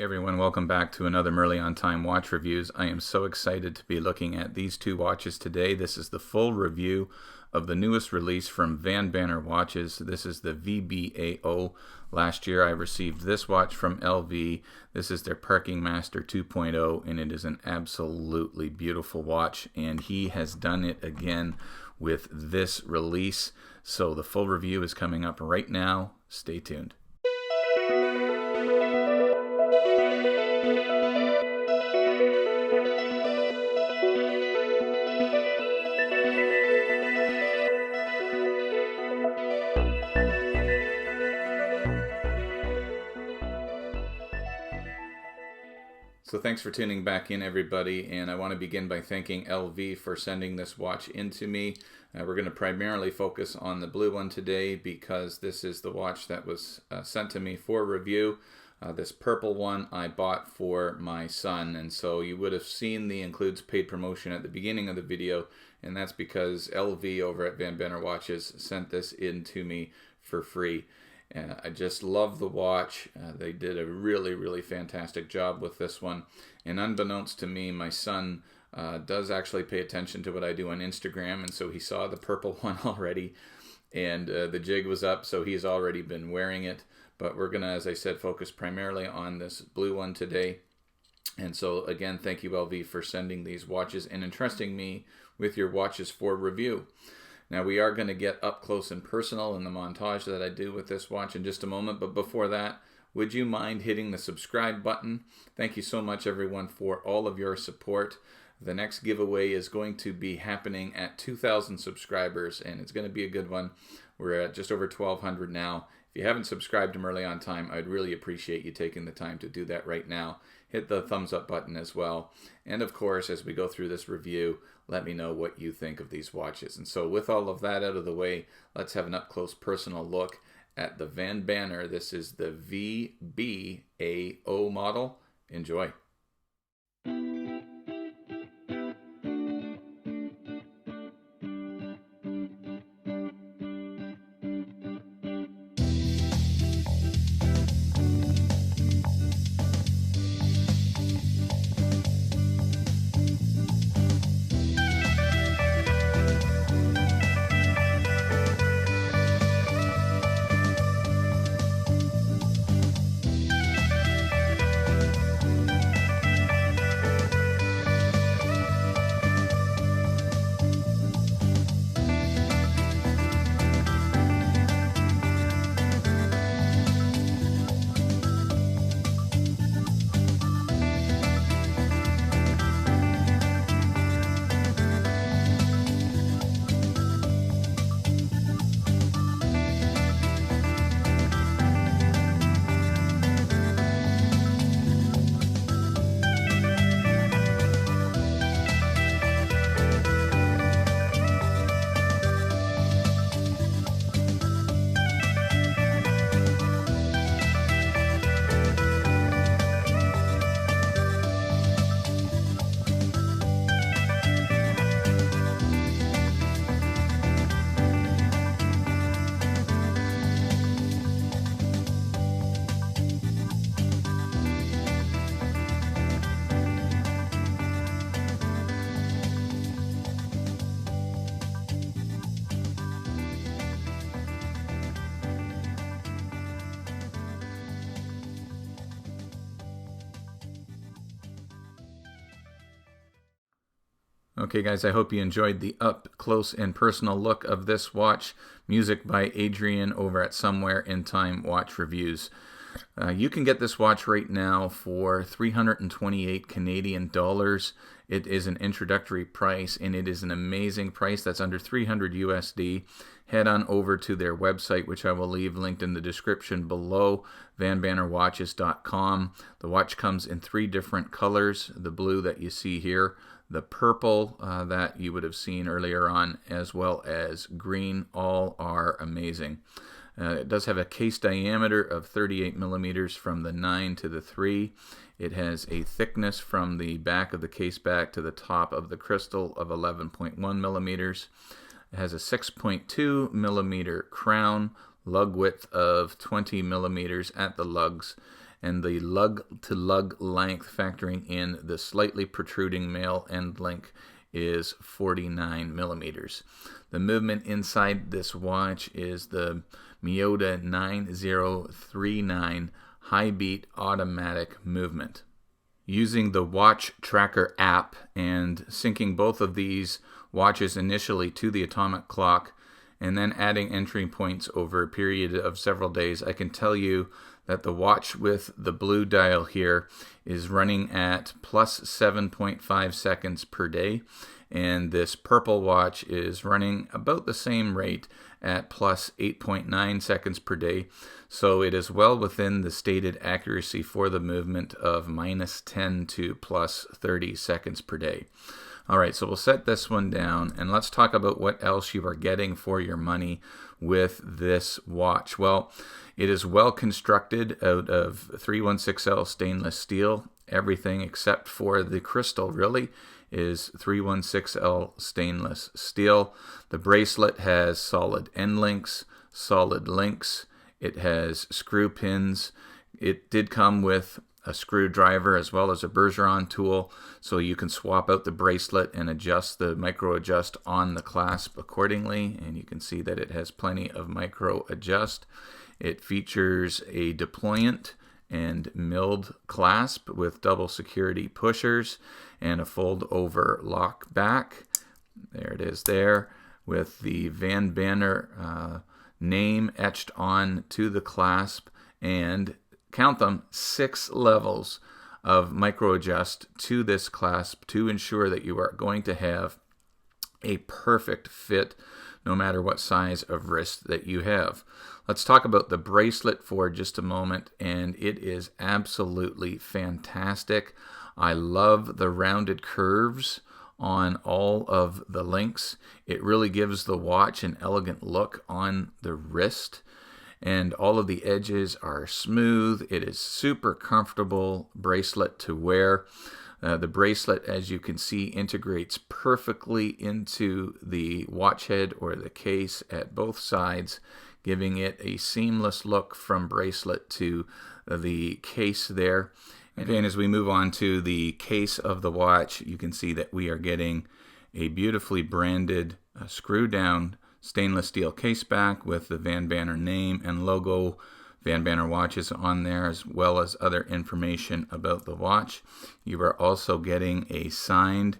Hey everyone, welcome back to another Merley on Time watch reviews. I am so excited to be looking at these two watches today. This is the full review of the newest release from Vanbanner watches. This is the VBAO. Last year I received this watch from LV. This is their Parking Master 2.0 and it is an absolutely beautiful watch, and he has done it again with this release. So the full review is coming up right now. Stay tuned. So thanks for tuning back in, everybody, and I want to begin by thanking LV for sending this watch into me. We're going to primarily focus on the blue one today because this is the watch that was sent to me for review. This purple one I bought for my son, and so you would have seen the includes paid promotion at the beginning of the video, and that's because LV over at Vanbanner Watches sent this in to me for free. I just love the watch. They did a really fantastic job with this one. And unbeknownst to me, my son does actually pay attention to what I do on Instagram, and so he saw the purple one already, and the jig was up, so he's already been wearing it. But we're going to, as I said, focus primarily on this blue one today. And so again, thank you LV for sending these watches and entrusting me with your watches for review. Now we are going to get up close and personal in the montage that I do with this watch in just a moment, but before that, would you mind hitting the subscribe button? Thank you so much everyone for all of your support. The next giveaway is going to be happening at 2,000 subscribers, and it's going to be a good one. We're at just over 1,200 now. If you haven't subscribed to Merley on Time, I'd really appreciate you taking the time to do that right now. Hit the thumbs up button as well. And of course, as we go through this review, let me know what you think of these watches. And so with all of that out of the way, let's have an up-close personal look at the Vanbanner. This is the VBAO model. Enjoy. Okay guys, I hope you enjoyed the up close and personal look of this watch. Music by Adrian over at Somewhere in Time Watch Reviews. You can get this watch right now for 328 Canadian dollars. It is an introductory price and it is an amazing price. That's under 300 USD. Head on over to their website, which I will leave linked in the description below, vanbannerwatches.com. The watch comes in 3 different colors, the blue that you see here, the purple that you would have seen earlier on, as well as green. All are amazing. It does have a case diameter of 38 millimeters from the 9 to the 3. It has a thickness from the back of the case back to the top of the crystal of 11.1 millimeters. It has a 6.2 millimeter crown, lug width of 20 millimeters at the lugs, and the lug-to-lug length, factoring in the slightly protruding male end link, is 49 millimeters. The movement inside this watch is the Miyota 9039 high beat automatic movement. Using the watch tracker app and syncing both of these watches initially to the atomic clock and then adding entry points over a period of several days, I can tell you that the watch with the blue dial here is running at plus 7.5 seconds per day, and this purple watch is running about the same rate at plus 8.9 seconds per day. So it is well within the stated accuracy for the movement of minus 10 to plus 30 seconds per day. All right, so we'll set this one down, and let's talk about what else you are getting for your money with this watch. Well, it is well constructed out of 316L stainless steel. Everything except for the crystal really is 316L stainless steel. The bracelet has solid end links, solid links. It has screw pins. It did come with a screwdriver as well as a Bergeron tool, so you can swap out the bracelet and adjust the micro adjust on the clasp accordingly, and you can see that it has plenty of micro adjust. It features a deployant and milled clasp with double security pushers and a fold over lock back. There it is there, with the Vanbanner name etched on to the clasp, and count them, 6 levels of micro adjust to this clasp to ensure that you are going to have a perfect fit no matter what size of wrist that you have. Let's talk about the bracelet for just a moment, and it is absolutely fantastic. I love the rounded curves on all of the links. It really gives the watch an elegant look on the wrist, and all of the edges are smooth. It is super comfortable bracelet to wear. The bracelet, as you can see, integrates perfectly into the watch head or the case at both sides, giving it a seamless look from bracelet to the case there. And as we move on to the case of the watch, you can see that we are getting a beautifully branded screw down stainless steel case back with the Vanbanner name and logo, Vanbanner watches on there, as well as other information about the watch. You are also getting a signed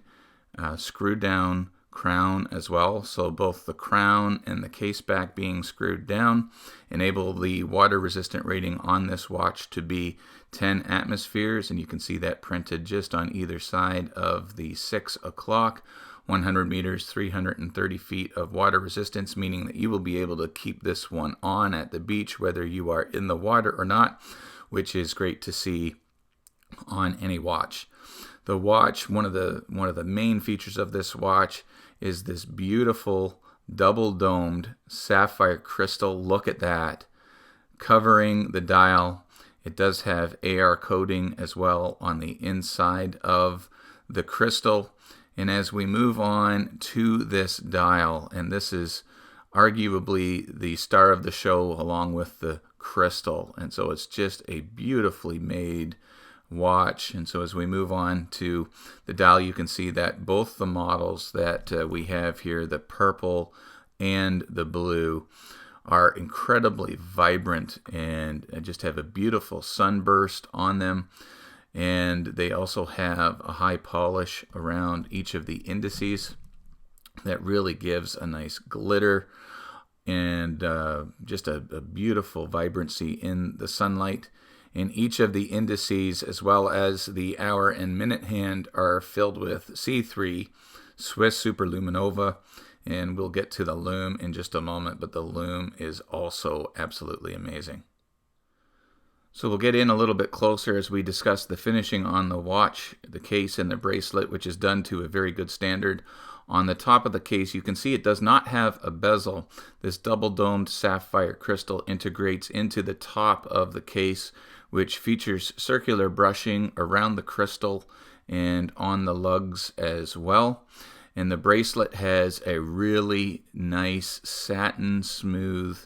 screw down crown as well, so both the crown and the case back being screwed down enable the water resistant rating on this watch to be 10 atmospheres, and you can see that printed just on either side of the 6 o'clock. 100 meters, 330 feet of water resistance, meaning that you will be able to keep this one on at the beach whether you are in the water or not, which is great to see on any watch. The watch, one of the main features of this watch is this beautiful double domed sapphire crystal. Look at that, covering the dial. It does have AR coating as well on the inside of the crystal. And as we move on to this dial, and this is arguably the star of the show along with the crystal, and so it's just a beautifully made watch. And so as we move on to the dial, you can see that both the models that we have here, the purple and the blue, are incredibly vibrant and just have a beautiful sunburst on them. And they also have a high polish around each of the indices that really gives a nice glitter and just a beautiful vibrancy in the sunlight. And each of the indices, as well as the hour and minute hand, are filled with C3 Swiss Superluminova, and we'll get to the lume in just a moment, but the lume is also absolutely amazing. So we'll get in a little bit closer as we discuss the finishing on the watch, the case, and the bracelet, which is done to a very good standard. On the top of the case, you can see it does not have a bezel. This double-domed sapphire crystal integrates into the top of the case, which features circular brushing around the crystal and on the lugs as well. And the bracelet has a really nice satin smooth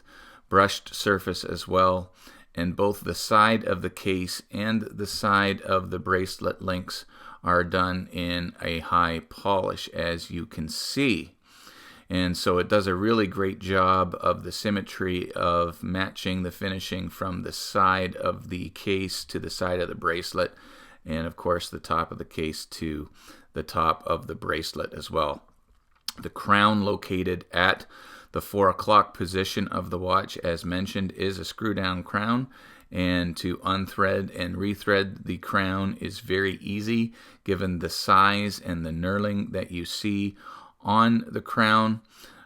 brushed surface as well, and both the side of the case and the side of the bracelet links are done in a high polish, as you can see. And so it does a really great job of the symmetry of matching the finishing from the side of the case to the side of the bracelet, and of course the top of the case to the top of the bracelet as well. The crown located at the 4 o'clock position of the watch, as mentioned, is a screw down crown, and to unthread and rethread the crown is very easy given the size and the knurling that you see on the crown.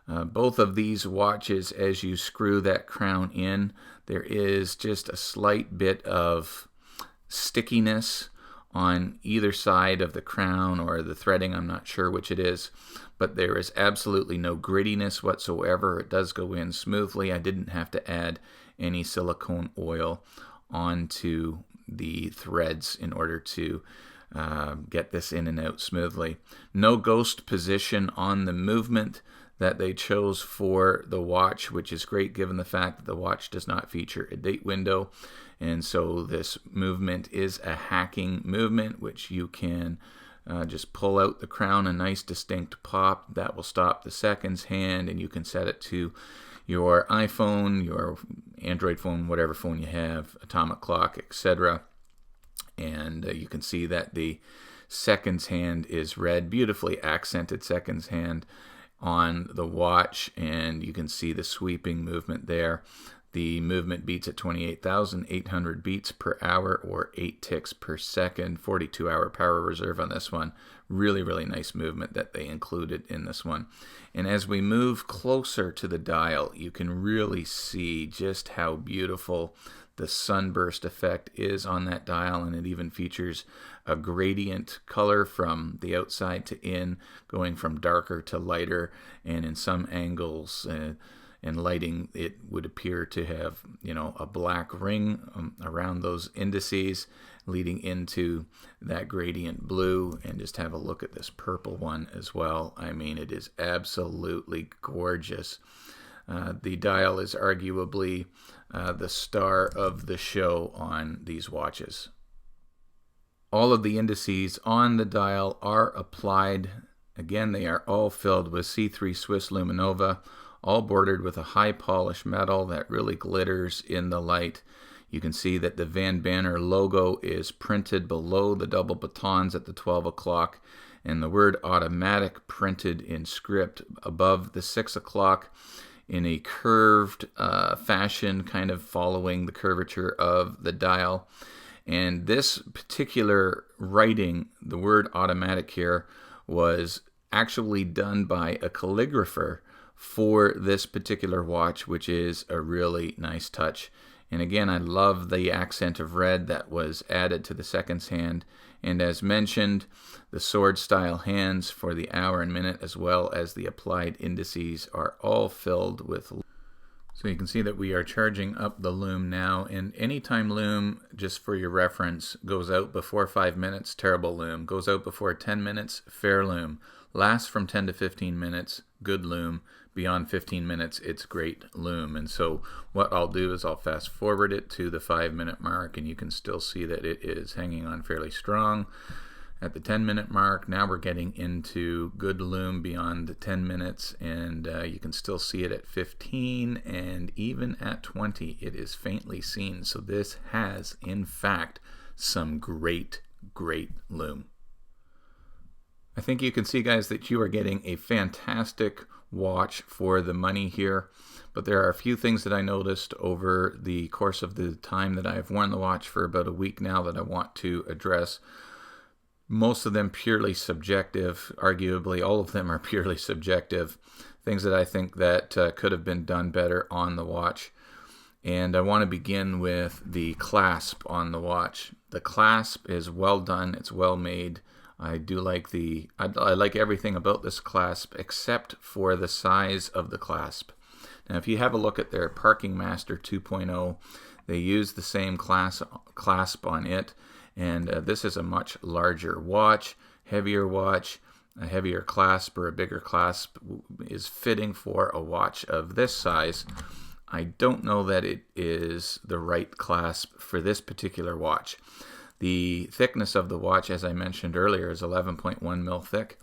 Both of these watches, as you screw that crown in, there is just a slight bit of stickiness on either side of the crown or the threading. I'm not sure which it is, but there is absolutely no grittiness whatsoever. It does go in smoothly. I didn't have to add any silicone oil onto the threads in order to get this in and out smoothly. No ghost position on the movement that they chose for the watch, which is great given the fact that the watch does not feature a date window. And so this movement is a hacking movement, which you can just pull out the crown, a nice distinct pop. That will stop the seconds hand, and you can set it to your iPhone, your Android phone, whatever phone you have, atomic clock, etc. And you can see that the seconds hand is red, beautifully accented seconds hand on the watch, and you can see the sweeping movement there. The movement beats at 28,800 beats per hour, or 8 ticks per second. 42-hour power reserve on this one. Really, really nice movement that they included in this one. And as we move closer to the dial, you can really see just how beautiful the sunburst effect is on that dial, and it even features a gradient color from the outside to in, going from darker to lighter, and in some angles and lighting it would appear to have, you know, a black ring around those indices leading into that gradient blue. And just have a look at this purple one as well. I mean, it is absolutely gorgeous. The dial is arguably the star of the show on these watches. All of the indices on the dial are applied. Again, they are all filled with C3 Swiss Luminova, all bordered with a high polish metal that really glitters in the light. You can see that the Vanbanner logo is printed below the double batons at the 12 o'clock, and the word automatic printed in script above the 6 o'clock in a curved fashion, kind of following the curvature of the dial. And this particular writing, the word automatic here, was actually done by a calligrapher for this particular watch, which is a really nice touch. And again, I love the accent of red that was added to the seconds hand. And as mentioned, the sword style hands for the hour and minute, as well as the applied indices, are all filled with. So you can see that we are charging up the loom now, and anytime loom, just for your reference, goes out before 5 minutes, terrible loom. Goes out before 10 minutes, fair loom. Lasts from 10 to 15 minutes, good loom. Beyond 15 minutes, it's great loom. And so what I'll do is I'll fast forward it to the 5-minute mark, and you can still see that it is hanging on fairly strong. At the 10-minute mark, now we're getting into good loom beyond the 10 minutes, and you can still see it at 15, and even at 20 it is faintly seen. So this has, in fact, some great loom. I think you can see, guys, that you are getting a fantastic watch for the money here, but there are a few things that I noticed over the course of the time that I've worn the watch for about a week now that I want to address. Most of them purely subjective. Arguably all of them are purely subjective, things that I think that could have been done better on the watch. And I want to begin with the clasp on the watch. The clasp is well done, it's well made. I do like I like everything about this clasp except for the size of the clasp. Now, if you have a look at their Parking Master 2.0, they use the same clasp on it, and this is a much larger watch, heavier watch. A heavier clasp or a bigger clasp is fitting for a watch of this size. I don't know that it is the right clasp for this particular watch. The thickness of the watch, as I mentioned earlier, is 11.1 mil thick.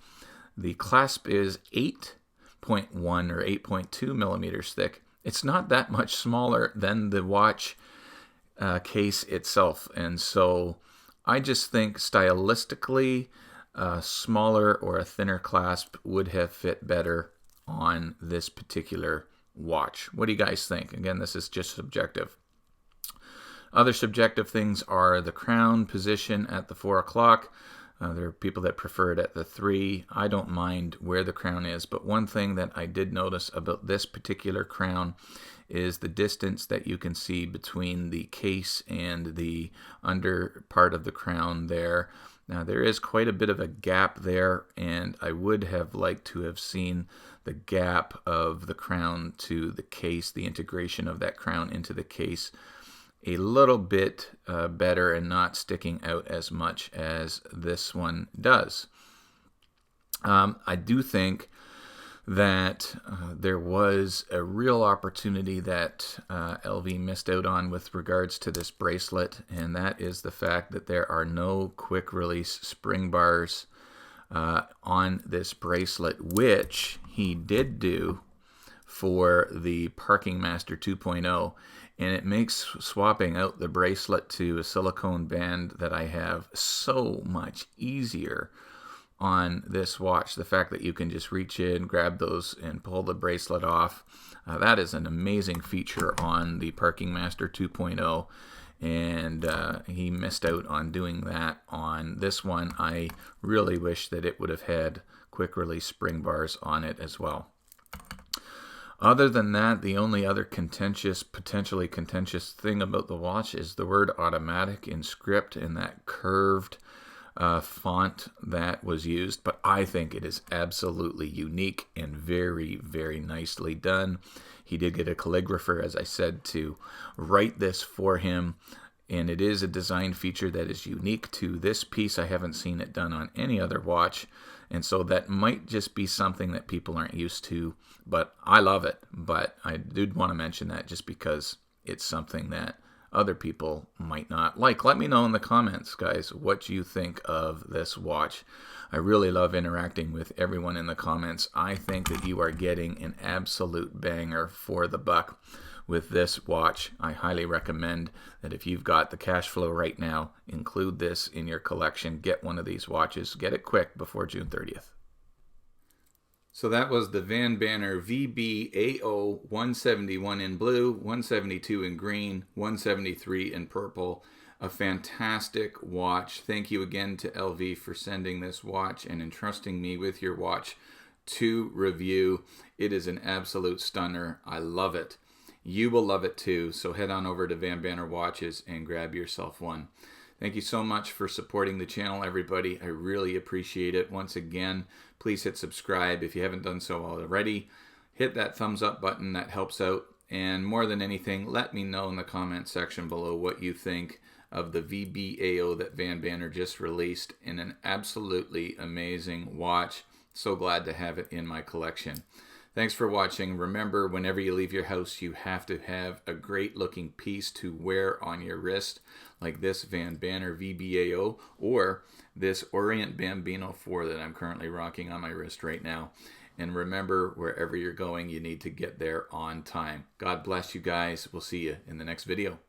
The clasp is 8.1 or 8.2 millimeters thick. It's not that much smaller than the watch case itself, and so I just think stylistically a smaller or a thinner clasp would have fit better on this particular watch. What do you guys think? Again, this is just subjective. Other subjective things are the crown position at the 4 o'clock. There are people that prefer it at the 3. I don't mind where the crown is, but one thing that I did notice about this particular crown is the distance that you can see between the case and the under part of the crown there. Now there is quite a bit of a gap there, and I would have liked to have seen the gap of the crown to the case, the integration of that crown into the case, a little bit better and not sticking out as much as this one does. I do think that there was a real opportunity that LV missed out on with regards to this bracelet, and that is the fact that there are no quick release spring bars on this bracelet, which he did do for the Parking Master 2.0, and it makes swapping out the bracelet to a silicone band that I have so much easier on this watch. The fact that you can just reach in, grab those, and pull the bracelet off, that is an amazing feature on the Parking Master 2.0, and he missed out on doing that on this one. I really wish that it would have had quick release spring bars on it as well. Other than that, the only other potentially contentious thing about the watch is the word automatic in script in that curved font that was used, but I think it is absolutely unique and very, very nicely done. He did get a calligrapher, as I said, to write this for him, and it is a design feature that is unique to this piece. I haven't seen it done on any other watch, and so that might just be something that people aren't used to, but I love it. But I did want to mention that just because it's something that other people might not like. Let me know in the comments, guys, what you think of this watch. I really love interacting with everyone in the comments. I think that you are getting an absolute banger for the buck with this watch. I highly recommend that if you've got the cash flow right now, include this in your collection. Get one of these watches. Get it quick before June 30th. So that was the Vanbanner VBAO 171 in blue, 172 in green, 173 in purple. A fantastic watch. Thank you again to LV for sending this watch and entrusting me with your watch to review. It is an absolute stunner. I love it. You will love it too. So head on over to Vanbanner Watches and grab yourself one. Thank you so much for supporting the channel, everybody. I really appreciate it. Once again, please hit subscribe if you haven't done so already. Hit that thumbs up button. That helps out. And more than anything, let me know in the comment section below what you think of the VBAO that Vanbanner just released in an absolutely amazing watch. So glad to have it in my collection. Thanks for watching. Remember, whenever you leave your house, you have to have a great looking piece to wear on your wrist, like this Vanbanner VBAO or this Orient Bambino 4 that I'm currently rocking on my wrist right now. And remember, wherever you're going, you need to get there on time. God bless you guys. We'll see you in the next video.